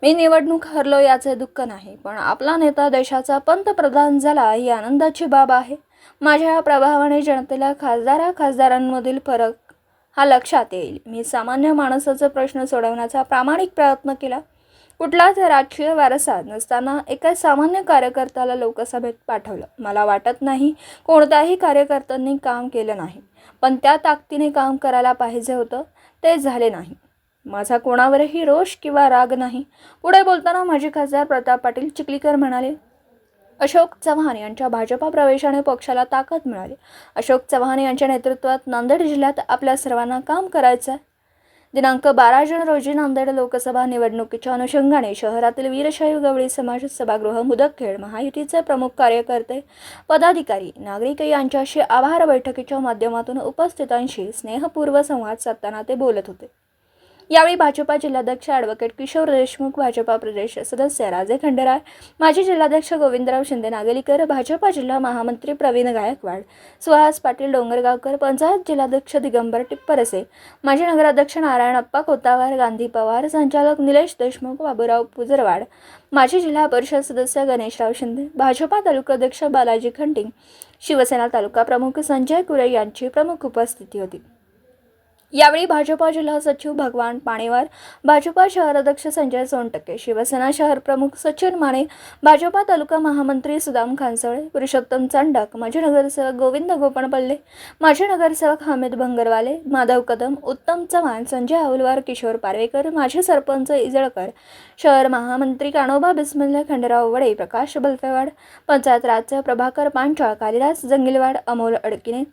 मी निवडणूक हरलो याचे दुःख नाही, पण आपला नेता देशाचा पंतप्रधान झाला ही आनंदाची बाब आहे. माझ्या या प्रभावाने जनतेला खासदारांमधील फरक हा लक्षात येईल. मी सामान्य माणसाचा प्रश्न सोडवण्याचा प्रामाणिक प्रयत्न केला. कुठलाच राजकीय वारसा नसताना एका सामान्य कार्यकर्त्याला लोकसभेत पाठवलं. मला वाटत नाही कोणत्याही कार्यकर्त्यांनी काम केलं नाही, पण त्या ताकदीने काम करायला पाहिजे होतं, ते झाले नाही. माझा कोणावरही रोष किंवा राग नाही. पुढे बोलताना माजी खासदार प्रताप पाटील चिखलीकर म्हणाले, अशोक चव्हाण यांच्या भाजपा प्रवेशाने पक्षाला ताकद मिळाली. अशोक चव्हाण यांच्या नेतृत्वात नांदेड जिल्ह्यात आपल्या सर्वांना काम करायचं आहे. दिनांक 12 जून रोजी नांदेड लोकसभा निवडणुकीच्या अनुषंगाने शहरातील वीरशैव गवळी समाज सभागृह मुदखेड महायुतीचे प्रमुख कार्यकर्ते, पदाधिकारी, नागरिक यांच्याशी आभार बैठकीच्या माध्यमातून उपस्थितांशी स्नेहपूर्व संवाद साधताना ते बोलत होते. यावेळी भाजपा जिल्हाध्यक्ष ॲडव्होकेट किशोर देशमुख, भाजपा प्रदेश सदस्य राजे खंडेराय, माजी जिल्हाध्यक्ष गोविंदराव शिंदे नागेलीकर, भाजपा जिल्हा महामंत्री प्रवीण गायकवाड, सुहास पाटील डोंगरगावकर, पंचायत जिल्हाध्यक्ष दिगंबर टिप्परसे, माजी नगराध्यक्ष नारायणप्पा कोतावार, गांधी पवार, संचालक निलेश देशमुख, बाबूराव पुजरवाड, माजी जिल्हा परिषद सदस्य गणेशराव शिंदे, भाजपा तालुकाध्यक्ष बालाजी खंटिंग, शिवसेना तालुका प्रमुख संजय कुरे यांची प्रमुख उपस्थिती होती. यावेळी भाजपा जिल्हा सचिव भगवान पाणेवार, भाजपा शहराध्यक्ष संजय सोनटक्के, शिवसेना शहर प्रमुख सचिन माने, भाजपा तालुका महामंत्री सुदाम खानसळे, पुरुषोत्तम चांडक, माजी नगरसेवक गोविंद गोपणपल्ले, माजी नगरसेवक हामिद भंगरवाले, माधव कदम, उत्तम चव्हाण, संजय अवलवार, किशोर पारवेकर, माजी सरपंच इजळकर, शहर महामंत्री कानोबा बिस्मिल्ला, खंडेराव वडे, प्रकाश बलफेवाड, पंचायत राज्य प्रभाकर पांचाळ, कालिदास जंगिलवाड, अमोल अडकिने,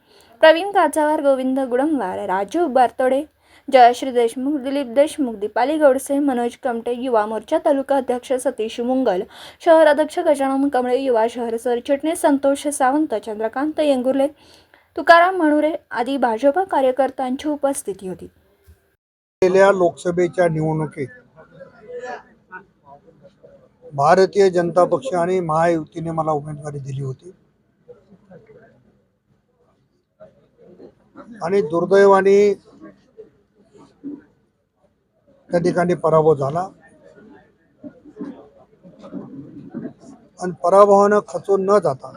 प्रवीण काचावार, गोविंद गुडमवार, राजू बारतोडे, जयश्री देशमुख, दिलीप देशमुख, दीपाली गोडसे, मनोज कमटे, युवा मोर्चा तालुका अध्यक्ष सतीश मुंगल, शहर अध्यक्ष गजानन कमळे, युवा शहर सरचिटणीस संतोष सावंत, चंद्रकांत येंगुर्ले, तुकाराम मणुरे आदी भाजपा कार्यकर्त्यांची उपस्थिती होती. गेल्या लोकसभेच्या निवडणुकीत भारतीय जनता पक्ष आणि महायुतीने मला उमेदवारी दिली होती आणि दुर्दैवाने त्या ठिकाणी पराभव झाला आणि पराभवानं खचून न जाता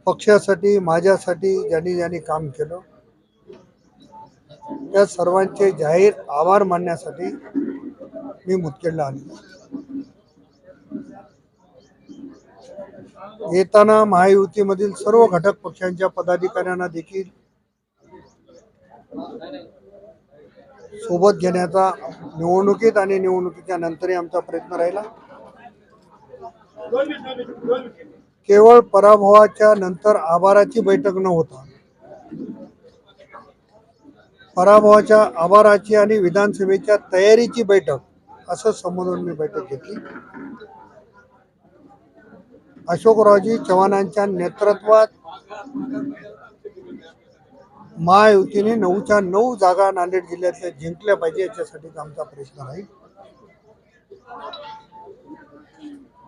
पक्षासाठी, माझ्यासाठी ज्यांनी काम केलं त्या सर्वांचे जाहीर आभार मानण्यासाठी मी मुदखेडला आलो. येताना महायुतीमधील सर्व घटक पक्षांच्या पदाधिकाऱ्यांना देखील सोबत घेण्याचा निवडणुकीत आणि निवडणुकीच्या नंतरही आमचा प्रयत्न राहिला. केवळ पराभवाच्या नंतर आभाराची बैठक न होता पराभवाच्या आभाराची आणि विधानसभेच्या तयारीची बैठक असं संबोधून मी बैठक घेतली. अशोकरावजी चव्हाणांच्या नेतृत्वात महायुतीने 9च्या 9 जागा नांदेड जिल्ह्यातल्या जिंकल्या पाहिजे याच्यासाठी आमचा प्रयत्न राहील.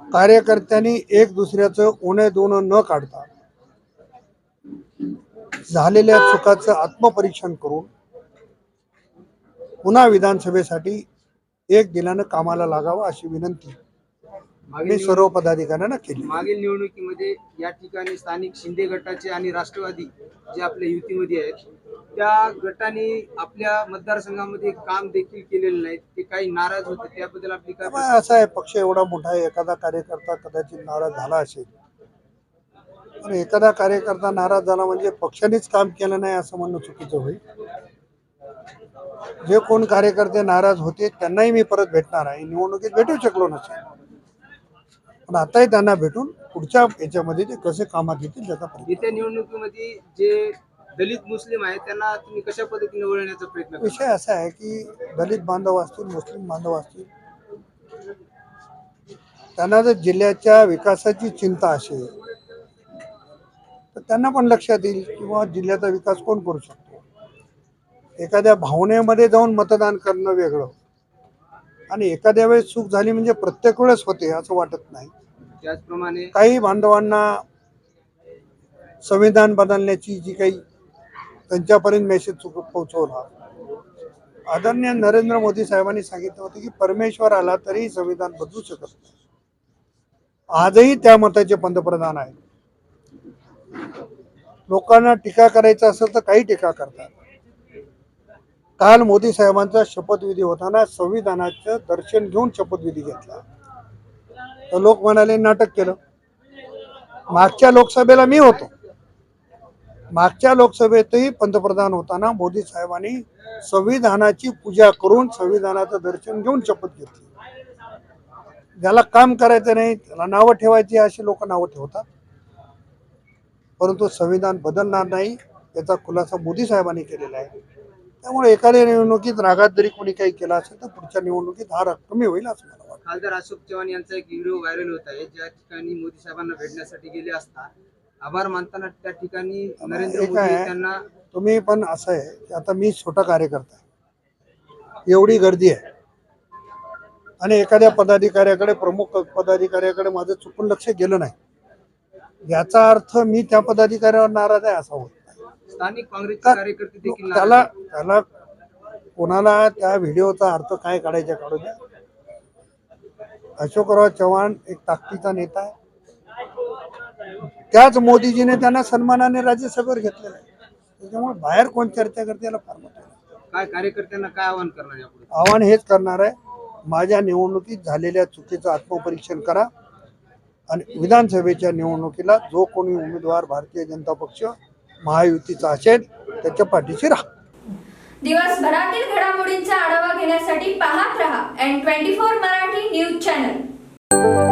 कार्यकर्त्यांनी एक दुसऱ्याचं उणे दोन न काढता झालेल्या चुकाचं आत्मपरीक्षण करून पुन्हा विधानसभेसाठी एक दिलानं कामाला लागावं अशी विनंती मी सर्व पदाधिकाऱ्यांना केली. मागील निवडणुकीमध्ये या ठिकाणी स्थानिक शिंदे गटाचे आणि राष्ट्रवादी जे आपल्या युतीमध्ये आहेत त्या गटाने आपल्या मतदारसंघामध्ये काम देखील केलेलं नाही, ते काही नाराज होते, त्याबद्दल आपली काय? असं आहे, पक्ष एवढा मोठा आहे, एखादा कार्यकर्ता कदाचित नाराज झाला असेल, पण एखादा कार्यकर्ता नाराज झाला म्हणजे पक्षानेच काम केलं नाही असं म्हणणं चुकीचं होईल. जे कोण कार्यकर्ते नाराज होते त्यांनाही मी परत भेटणार आहे. निवडणुकीत भेटू शकलो नसेल, पण आताही त्यांना भेटून पुढच्या याच्यामध्ये ते कसे कामात येतील त्याचा येत्या निवडणुकीमध्ये जे दलित मुस्लिम आहेत त्यांना तुम्ही कशा पद्धतीने वळवण्याचा प्रयत्न करता? विषय असा आहे की दलित बांधव असतील, मुस्लिम बांधव असतील, त्यांना जर जिल्ह्याच्या विकासाची चिंता असेल तर त्यांना पण लक्षात येईल किंवा जिल्ह्याचा विकास कोण करू शकतो. एखाद्या भावनेमध्ये जाऊन मतदान करणं वेगळं आणि एखाद्या वेळेस चूक झाली म्हणजे प्रत्येक वेळेस होते असं वाटत नाही. त्याचप्रमाणे काही बांधवांना संविधान बदलण्याची जी काही त्यांच्यापर्यंत मेसेज पोहोचवला आदरणीय नरेंद्र मोदी साहेबांनी सांगितलं होतं की परमेश्वर आला तरी संविधान बदलू शकत नाही. आजही त्या मताचे पंतप्रधान आहेत. लोकांना टीका करायचं असेल तर काही टीका करतात. काल मोदी साहेबांचा शपथविधी होताना संविधानाचं दर्शन घेऊन शपथविधी घेतला तर लोक म्हणाले नाटक केलं. मागच्या लोकसभेला मी होतो. मागच्या लोकसभेतही पंतप्रधान होताना मोदी साहेबांनी संविधानाची पूजा करून संविधानाचं दर्शन घेऊन शपथ घेतली. ज्याला काम करायचं नाही त्याला नावं ठेवायची अशी लोक नावं ठेवतात, परंतु संविधान बदलणार नाही याचा खुलासा मोदी साहेबांनी केलेला आहे. त्यामुळे एखाद्या निवडणुकीत रागात जरी कोणी काही केलं असेल तर पुढच्या निवडणुकीत हा राग कमी होईल असं मला वाटतं. खासदार अशोक चव्हाण यांचा एक व्हिडिओ व्हायरल होत आहे, ज्या ठिकाणी मोदी साहेबांना भेटण्यासाठी गेले असता आभार मानताना त्या ठिकाणी नरेंद्र एक मोदी आहे, त्यांना तुम्ही पण असं आहे की आता मी छोटा कार्यकर्ता आहे, एवढी गर्दी आहे आणि एखाद्या पदाधिकाऱ्याकडे प्रमुख पदाधिकाऱ्याकडे माझं चुकून लक्ष गेलं नाही याचा अर्थ मी त्या पदाधिकाऱ्यावर नाराज आहे असा होत नाही. स्थानिक काँग्रेसचे का- कार्यकर्ते देखील नाराज त्याला आहेत. त्याला कोणाला त्या व्हिडिओचा अर्थ काय काढायचा काढू द्या. अशोकराव चव्हाण एक ताकदीचा नेता आहे. त्याच मोदीजीने त्यांना सन्मानाने राज्यसभेवर घेतलेलं आहे. त्याच्यामुळे बाहेर कोण चर्चा करते याला फार महत्त्व आहे. काय कार्यकर्त्यांना काय आवाहन करणार यापुढे? आव्हान हेच करणार आहे, माझ्या निवडणुकीत झालेल्या चुकीचं आत्मपरीक्षण करा आणि विधानसभेच्या निवडणुकीला जो कोणी उमेदवार भारतीय जनता पक्ष महायुतीचा असेल त्याच्या पाठीशी राहा. दिवसभरातील घडामोडींचा आढावा घेण्यासाठी पाहत रहा N24 मराठी न्यूज चॅनल.